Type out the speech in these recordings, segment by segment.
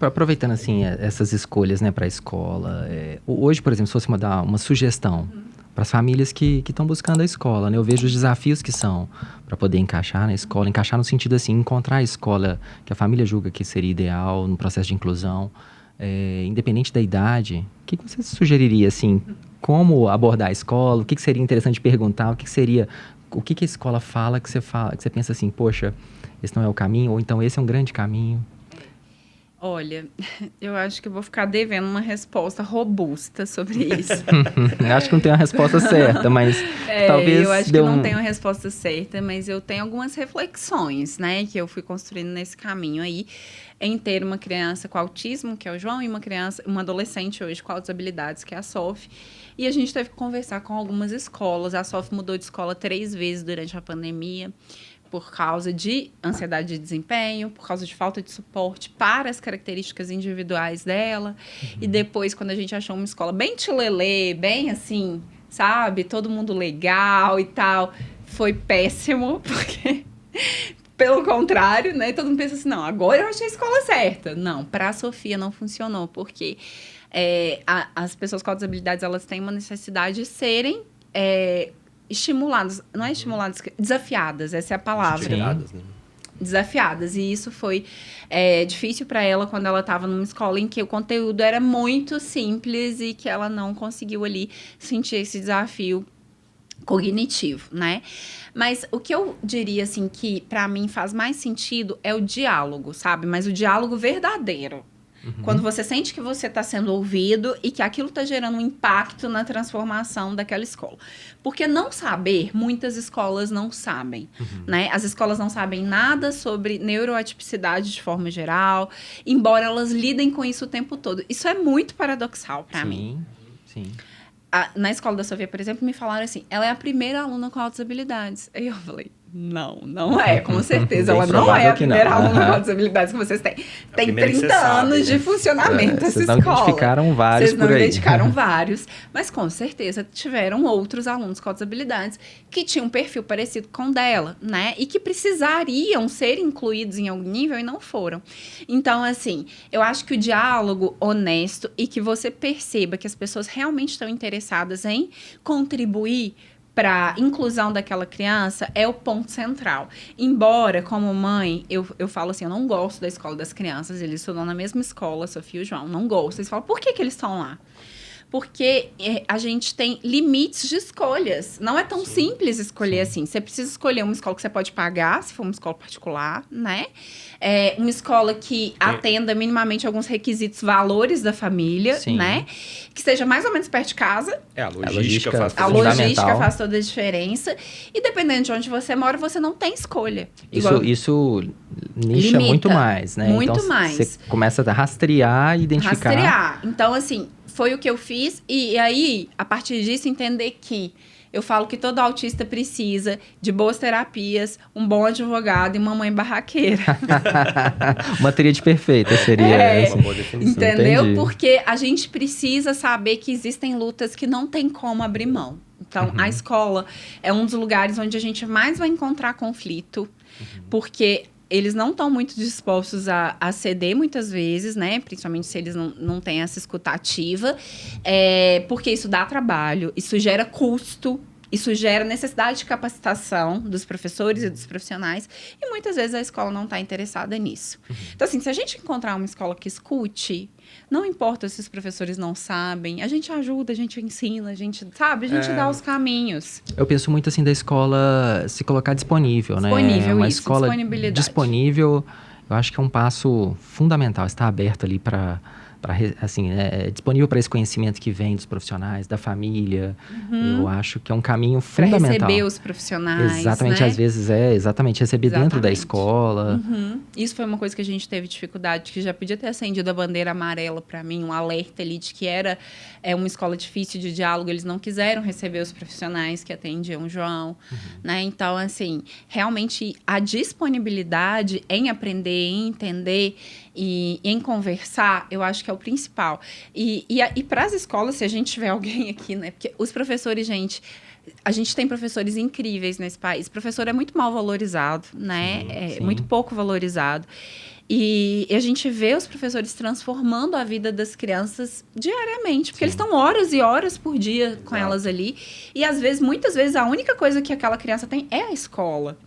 aproveitando, assim, essas escolhas, né, para a escola, hoje, por exemplo, se fosse dar uma sugestão para as famílias que estão buscando a escola, né, eu vejo os desafios que são para poder encaixar na escola, encaixar no sentido, assim, encontrar a escola que a família julga que seria ideal no processo de inclusão, independente da idade. O que você sugeriria, assim, como abordar a escola, o que seria interessante perguntar, o que a escola fala que você pensa assim, poxa, esse não é o caminho, ou então esse é um grande caminho? Olha, eu acho que eu vou ficar devendo uma resposta robusta sobre isso. Eu acho que não tem uma resposta certa, mas talvez... Eu acho que não tem uma resposta certa, mas eu tenho algumas reflexões, né, que eu fui construindo nesse caminho aí, em ter uma criança com autismo, que é o João, e uma adolescente hoje com altas habilidades, que é a Sophie. E a gente teve que conversar com algumas escolas. A Sophie mudou de escola 3 vezes durante a pandemia, por causa de ansiedade de desempenho, por causa de falta de suporte para as características individuais dela. E depois, quando a gente achou uma escola bem tchulelê, bem assim, sabe? Todo mundo legal e tal, foi péssimo, porque... Pelo contrário, né? Todo mundo pensa assim, não, agora eu achei a escola certa. Não, para a Sofia não funcionou, porque as pessoas com altas habilidades, elas têm uma necessidade de serem... estimuladas, não é estimuladas, desafiadas, essa é a palavra. Desafiadas, né? Desafiadas, e isso foi difícil para ela quando ela estava numa escola em que o conteúdo era muito simples e que ela não conseguiu ali sentir esse desafio cognitivo, né? Mas o que eu diria, assim, que para mim faz mais sentido é o diálogo, sabe? Mas o diálogo verdadeiro. Quando você sente que você está sendo ouvido e que aquilo está gerando um impacto na transformação daquela escola. Porque não saber, muitas escolas não sabem, né? As escolas não sabem nada sobre neuroatipicidade de forma geral, embora elas lidem com isso o tempo todo. Isso é muito paradoxal para mim. Sim. Na escola da Sofia, por exemplo, me falaram assim, ela é a primeira aluna com altas habilidades. Aí eu falei, não é, com certeza. Ela não é a primeira aluna com altas habilidades que vocês têm. Tem 30 anos de funcionamento essa escola. Vocês não identificaram vários por aí. Vocês não identificaram vários, mas com certeza tiveram outros alunos com altas habilidades que tinham um perfil parecido com o dela, né? E que precisariam ser incluídos em algum nível e não foram. Então, assim, eu acho que o diálogo honesto e que você perceba que as pessoas realmente estão interessadas em contribuir para a inclusão daquela criança é o ponto central. Embora, como mãe, eu falo assim, eu não gosto da escola das crianças, eles estudam na mesma escola, Sofia e o João, não gosto. Eles falam, por que eles estão lá? Porque a gente tem limites de escolhas. Não é tão simples escolher assim. Você precisa escolher uma escola que você pode pagar, se for uma escola particular, né? Uma escola que atenda minimamente alguns requisitos, valores da família, né? Que esteja mais ou menos perto de casa. A logística faz toda a diferença. A logística faz toda a diferença. E dependendo de onde você mora, você não tem escolha. Isso nicha muito mais, né? Muito então, mais. Você começa a rastrear e identificar. Então, assim, foi o que eu fiz. E aí, a partir disso, entender que eu falo que todo autista precisa de boas terapias, um bom advogado e uma mãe barraqueira. Uma tríade perfeita seria uma boa definição. Entendeu? Entendi. Porque a gente precisa saber que existem lutas que não tem como abrir mão. Então, a escola é um dos lugares onde a gente mais vai encontrar conflito, porque eles não estão muito dispostos a ceder muitas vezes, né? Principalmente se eles não têm essa escuta ativa. Porque isso dá trabalho, isso gera custo, isso gera necessidade de capacitação dos professores e dos profissionais. E muitas vezes a escola não está interessada nisso. Então, assim, se a gente encontrar uma escola que escute, não importa se os professores não sabem, a gente ajuda, a gente ensina, a gente, sabe? A gente dá os caminhos. Eu penso muito assim da escola se colocar disponível, né? Uma escola disponível, eu acho que é um passo fundamental, estar aberto ali para assim, disponível para esse conhecimento que vem dos profissionais, da família. Eu acho que é um caminho fundamental. Para receber os profissionais, exatamente, né? Às vezes receber dentro da escola. Isso foi uma coisa que a gente teve dificuldade, que já podia ter acendido a bandeira amarela para mim, um alerta ali de que era uma escola difícil de diálogo, eles não quiseram receber os profissionais que atendiam o João, né? Então, assim, realmente a disponibilidade em aprender, em entender e em conversar, eu acho que é o principal. E para as escolas, se a gente tiver alguém aqui, né? Porque os professores, gente, a gente tem professores incríveis nesse país. O professor é muito mal valorizado, né? Sim. Muito pouco valorizado. E a gente vê os professores transformando a vida das crianças diariamente, porque eles estão horas e horas por dia com elas ali. E às vezes, muitas vezes, a única coisa que aquela criança tem é a escola.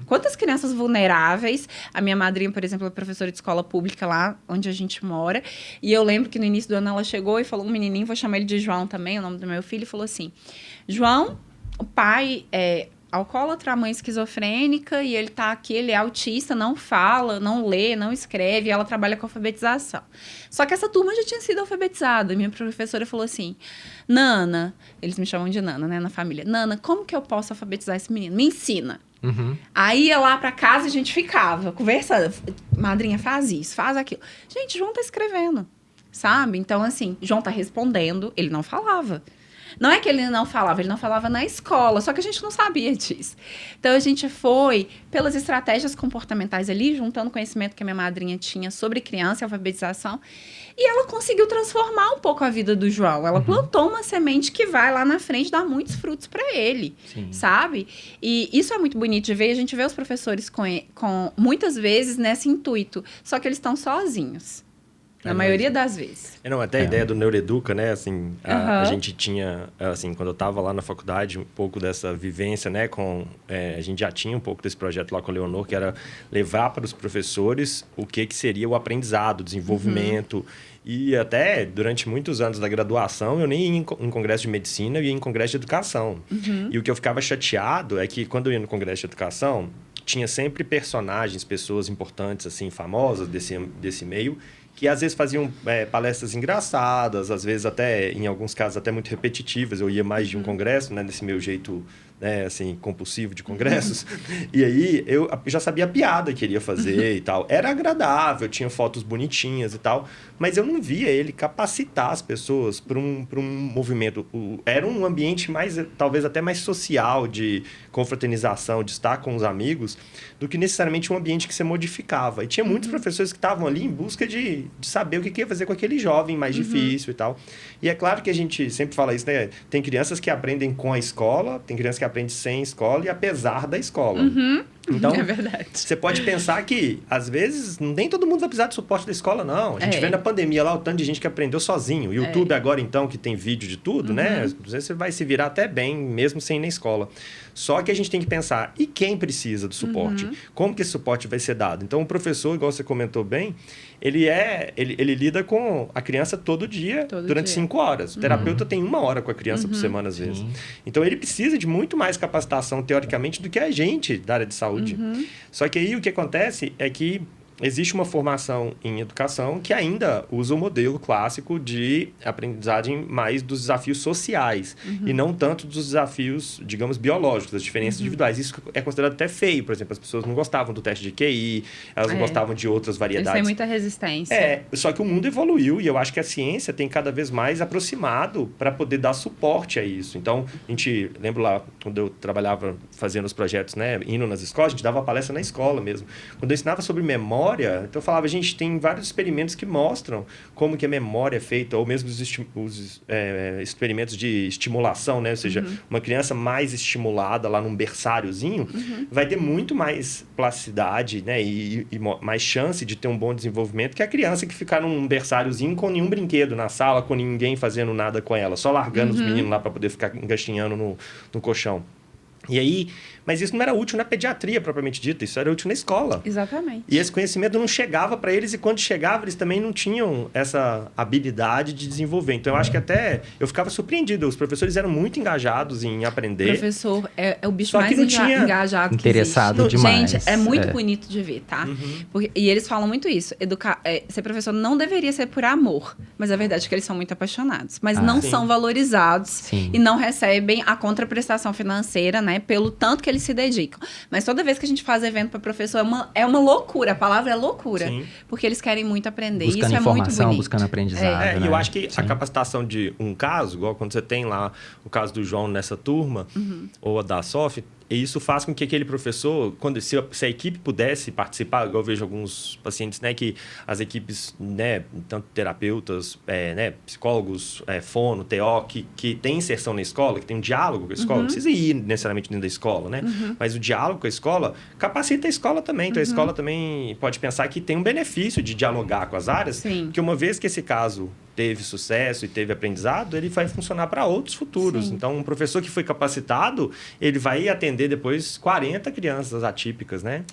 Quantas crianças vulneráveis? A minha madrinha, por exemplo, é professora de escola pública lá onde a gente mora. E eu lembro que no início do ano ela chegou e falou, um menininho, vou chamar ele de João também, o nome do meu filho, e falou assim, João, o pai é alcoólatra, a mãe esquizofrênica, e ele tá aqui, ele é autista, não fala, não lê, não escreve, e ela trabalha com alfabetização. Só que essa turma já tinha sido alfabetizada. Minha professora falou assim, Nana, eles me chamam de Nana, né, na família, Nana, como que eu posso alfabetizar esse menino? Me ensina. Aí ia lá pra casa e a gente ficava conversando. Madrinha, faz isso, faz aquilo. Gente, João tá escrevendo, sabe? Então, assim, João tá respondendo, ele não falava. Não é que ele não falava na escola, só que a gente não sabia disso. Então, a gente foi pelas estratégias comportamentais ali, juntando o conhecimento que a minha madrinha tinha sobre criança e alfabetização, e ela conseguiu transformar um pouco a vida do João. Ela plantou uma semente que vai lá na frente dar muitos frutos para ele, sabe? E isso é muito bonito de ver. A gente vê os professores com muitas vezes nesse intuito, só que eles estão sozinhos. Na maioria das vezes. Não, até a ideia do Neuroeduca, né? Assim, a gente tinha, assim, quando eu estava lá na faculdade, um pouco dessa vivência, né? A gente já tinha um pouco desse projeto lá com a Leonor, que era levar para os professores o que seria o aprendizado, o desenvolvimento. E até, durante muitos anos da graduação, eu nem ia em congresso de medicina, eu ia em congresso de educação. E o que eu ficava chateado é que, quando eu ia no congresso de educação, tinha sempre personagens, pessoas importantes, assim, famosas desse meio, que às vezes faziam palestras engraçadas, às vezes até, em alguns casos, até muito repetitivas. Eu ia mais de um congresso, né, nesse meu jeito, né, assim, compulsivo de congressos. E aí, eu já sabia a piada que ele ia fazer e tal. Era agradável, tinha fotos bonitinhas e tal, mas eu não via ele capacitar as pessoas para um movimento. Era um ambiente mais, talvez até mais social, de confraternização, de estar com os amigos, do que necessariamente um ambiente que se modificava. E tinha muitos professores que estavam ali em busca de saber o que ia fazer com aquele jovem mais difícil e tal. E é claro que a gente sempre fala isso, né? Tem crianças que aprendem com a escola, tem crianças que aprendem sem escola e apesar da escola. Então, é verdade. Você pode pensar que, às vezes, nem todo mundo vai precisar de suporte da escola, não. A gente vê na pandemia lá o tanto de gente que aprendeu sozinho. O YouTube agora, então, que tem vídeo de tudo, né? Você vai se virar até bem, mesmo sem ir na escola. Só que a gente tem que pensar, e quem precisa do suporte? Como que esse suporte vai ser dado? Então, o professor, igual você comentou bem, ele lida com a criança todo dia, durante 5 horas. O terapeuta tem 1 hora com a criança por semana, às vezes. Então, ele precisa de muito mais capacitação, teoricamente, do que a gente da área de saúde. Só que aí o que acontece é que existe uma formação em educação que ainda usa o modelo clássico de aprendizagem mais dos desafios sociais e não tanto dos desafios, digamos, biológicos, das diferenças individuais. Isso é considerado até feio, por exemplo, as pessoas não gostavam do teste de QI, elas não gostavam de outras variedades. Eles têm muita resistência. Só que o mundo evoluiu e eu acho que a ciência tem cada vez mais aproximado para poder dar suporte a isso. Então, a gente, lembro lá, quando eu trabalhava fazendo os projetos, né, indo nas escolas, a gente dava palestra na escola mesmo. Quando eu ensinava sobre memória, então eu falava, gente, tem vários experimentos que mostram como que a memória é feita, ou mesmo os experimentos de estimulação, né? Ou seja, uma criança mais estimulada lá num berçáriozinho vai ter muito mais plasticidade, né? E mais chance de ter um bom desenvolvimento que a criança que ficar num berçáriozinho com nenhum brinquedo na sala, com ninguém fazendo nada com ela, só largando os meninos lá para poder ficar engatinhando no colchão. E aí, mas isso não era útil na pediatria, propriamente dita, isso era útil na escola. Exatamente. E esse conhecimento não chegava para eles, e quando chegava, eles também não tinham essa habilidade de desenvolver. Então, eu acho que até eu ficava surpreendido. Os professores eram muito engajados em aprender. O professor é o bicho mais engajado que interessado existe. demais. Gente, é muito bonito de ver, tá? E eles falam muito isso. Ser professor não deveria ser por amor, mas a verdade é que eles são muito apaixonados. Mas não são valorizados e não recebem a contraprestação financeira, né? Pelo tanto que eles se dedicam. Mas toda vez que a gente faz evento para professor, é uma loucura. A palavra é loucura. Sim. Porque eles querem muito aprender. Buscando isso é muito bonito. Buscando aprendizado. E eu acho que a capacitação de um caso, igual quando você tem lá o caso do João nessa turma, ou a da Sof, E isso faz com que aquele professor, se a equipe pudesse participar, igual eu vejo alguns pacientes, né, que as equipes, né, tanto terapeutas, né, psicólogos, fono, TO, que tem inserção na escola, que tem um diálogo com a escola, não precisa ir necessariamente dentro da escola, né? Mas o diálogo com a escola capacita a escola também. Então, a escola também pode pensar que tem um benefício de dialogar com as áreas, Sim. porque uma vez que esse caso teve sucesso e teve aprendizado, ele vai funcionar para outros futuros. Sim. Então, um professor que foi capacitado, ele vai atender depois 40 crianças atípicas, né?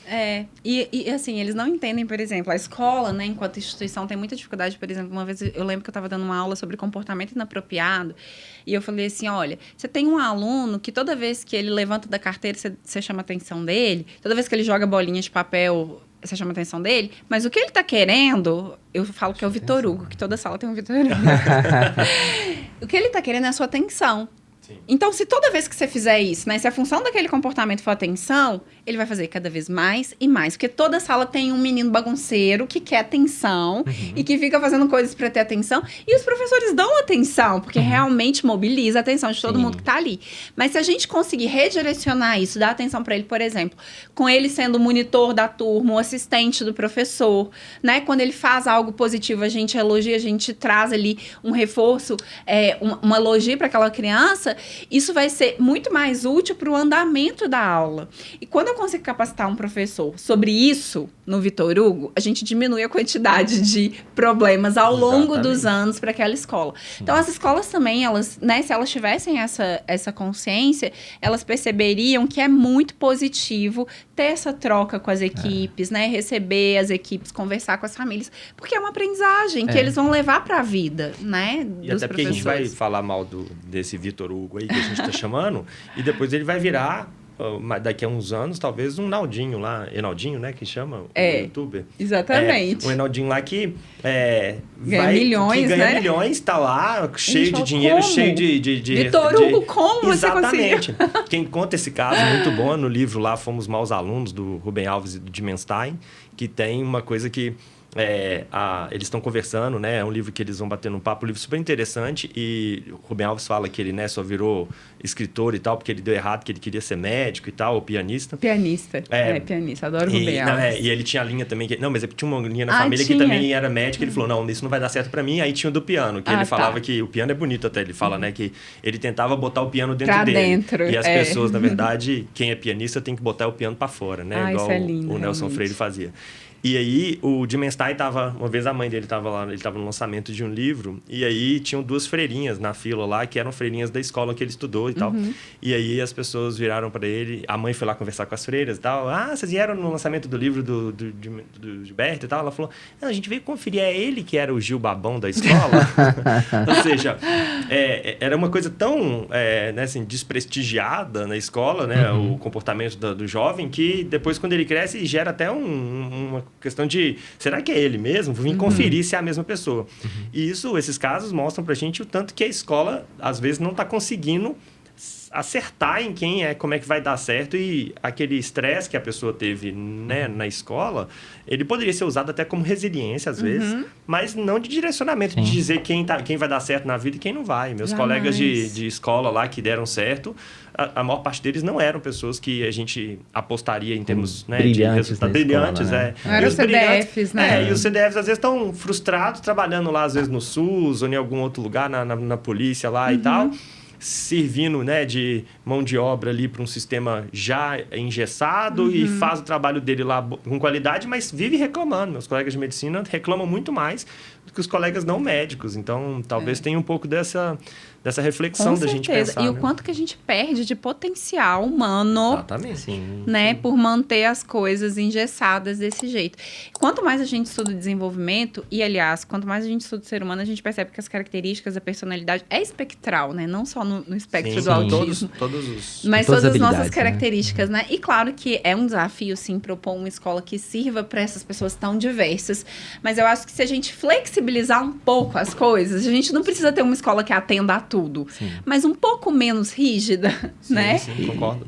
E assim, eles não entendem, por exemplo, a escola, né, enquanto instituição, tem muita dificuldade. Por exemplo, uma vez eu lembro que eu estava dando uma aula sobre comportamento inapropriado e eu falei assim, olha, você tem um aluno que toda vez que ele levanta da carteira, você chama a atenção dele, toda vez que ele joga bolinha de papel, você chama a atenção dele, mas o que ele tá querendo, eu falo que é o Vitor Hugo, que toda sala tem um Vitor Hugo. O que ele tá querendo é a sua atenção. Sim. Então, se toda vez que você fizer isso, né, se a função daquele comportamento for atenção, ele vai fazer cada vez mais e mais. Porque toda sala tem um menino bagunceiro que quer atenção e que fica fazendo coisas para ter atenção. E os professores dão atenção, porque realmente mobiliza a atenção de todo mundo que tá ali. Mas se a gente conseguir redirecionar isso, dar atenção para ele, por exemplo, com ele sendo o monitor da turma, o assistente do professor, né? Quando ele faz algo positivo, a gente elogia, a gente traz ali um reforço, um elogio para aquela criança, isso vai ser muito mais útil para o andamento da aula. E quando eu consigo capacitar um professor sobre isso no Vitor Hugo, a gente diminui a quantidade de problemas ao longo dos anos para aquela escola. Então, as escolas também, elas, né, se elas tivessem essa consciência, elas perceberiam que é muito positivo ter essa troca com as equipes, né, receber as equipes, conversar com as famílias, porque é uma aprendizagem que eles vão levar para a vida, né, e até porque a gente vai falar mal desse Vitor Hugo aí que a gente está chamando, e depois ele vai virar, daqui a uns anos, talvez um Naldinho lá, Enaldinho, né, que chama, o youtuber. Exatamente. Um Enaldinho lá que ganha milhões, ganha né? milhões, tá lá, cheio de dinheiro, como? cheio de Vitor Hugo, como exatamente. você conseguiu? Quem conta esse caso muito bom no livro lá, Fomos Maus Alunos, do Rubem Alves e do Dimenstein, que tem uma coisa que eles estão conversando, né? É um livro que eles vão bater num papo, um livro super interessante. E o Rubem Alves fala que ele, né, só virou escritor e tal, porque ele deu errado, que ele queria ser médico e tal, ou pianista. Pianista. Pianista. Adoro o Rubem Alves. E ele tinha a linha também... mas tinha uma linha na família que também era médica. Ele falou, não, isso não vai dar certo pra mim. Aí tinha o do piano, que ele falava que o piano é bonito até. Ele fala, né, que ele tentava botar o piano dentro dele. E as pessoas, na verdade, quem é pianista tem que botar o piano pra fora, né? Igual isso é lindo, o Nelson Freire fazia. E aí, o Dimenstein uma vez a mãe dele estava lá, ele estava no lançamento de um livro, e aí tinham 2 freirinhas na fila lá, que eram freirinhas da escola que ele estudou e tal. E aí as pessoas viraram para ele, a mãe foi lá conversar com as freiras e tal. Vocês vieram no lançamento do livro do Gilberto e tal? Ela falou, não, a gente veio conferir, é ele que era o Gil Babão da escola. Ou seja, era uma coisa tão né, assim, desprestigiada na escola, né, o comportamento do jovem, que depois, quando ele cresce, gera até uma questão de, será que é ele mesmo? Vou vir conferir se é a mesma pessoa. E esses casos mostram pra gente o tanto que a escola, às vezes, não está conseguindo acertar em como é que vai dar certo, e aquele estresse que a pessoa teve, né, na escola, ele poderia ser usado até como resiliência, às vezes, mas não de direcionamento, de dizer quem vai dar certo na vida e quem não vai. Meus colegas de escola lá que deram certo, a maior parte deles não eram pessoas que a gente apostaria em termos, né, de resultados brilhantes. Não eram CDFs, né? E os CDFs, às vezes, estão frustrados, trabalhando lá, às vezes, no SUS ou em algum outro lugar, na polícia lá e tal, servindo, né, de mão de obra ali para um sistema já engessado e faz o trabalho dele lá com qualidade, mas vive reclamando. Meus colegas de medicina reclamam muito mais do que os colegas não médicos. Então, talvez tenha um pouco dessa reflexão da gente pensar. E o quanto que a gente perde de potencial humano. Exatamente. Sim. Né, por manter as coisas engessadas desse jeito. Quanto mais a gente estuda o desenvolvimento, e aliás, quanto mais a gente estuda o ser humano, a gente percebe que as características da personalidade é espectral, né? Não só no espectro do autismo. Mas todas as nossas características, né? E claro que é um desafio, sim, propor uma escola que sirva para essas pessoas tão diversas. Mas eu acho que se a gente flexibilizar um pouco as coisas, a gente não precisa ter uma escola que atenda a tudo. Mas um pouco menos rígida, né? Sim, concordo.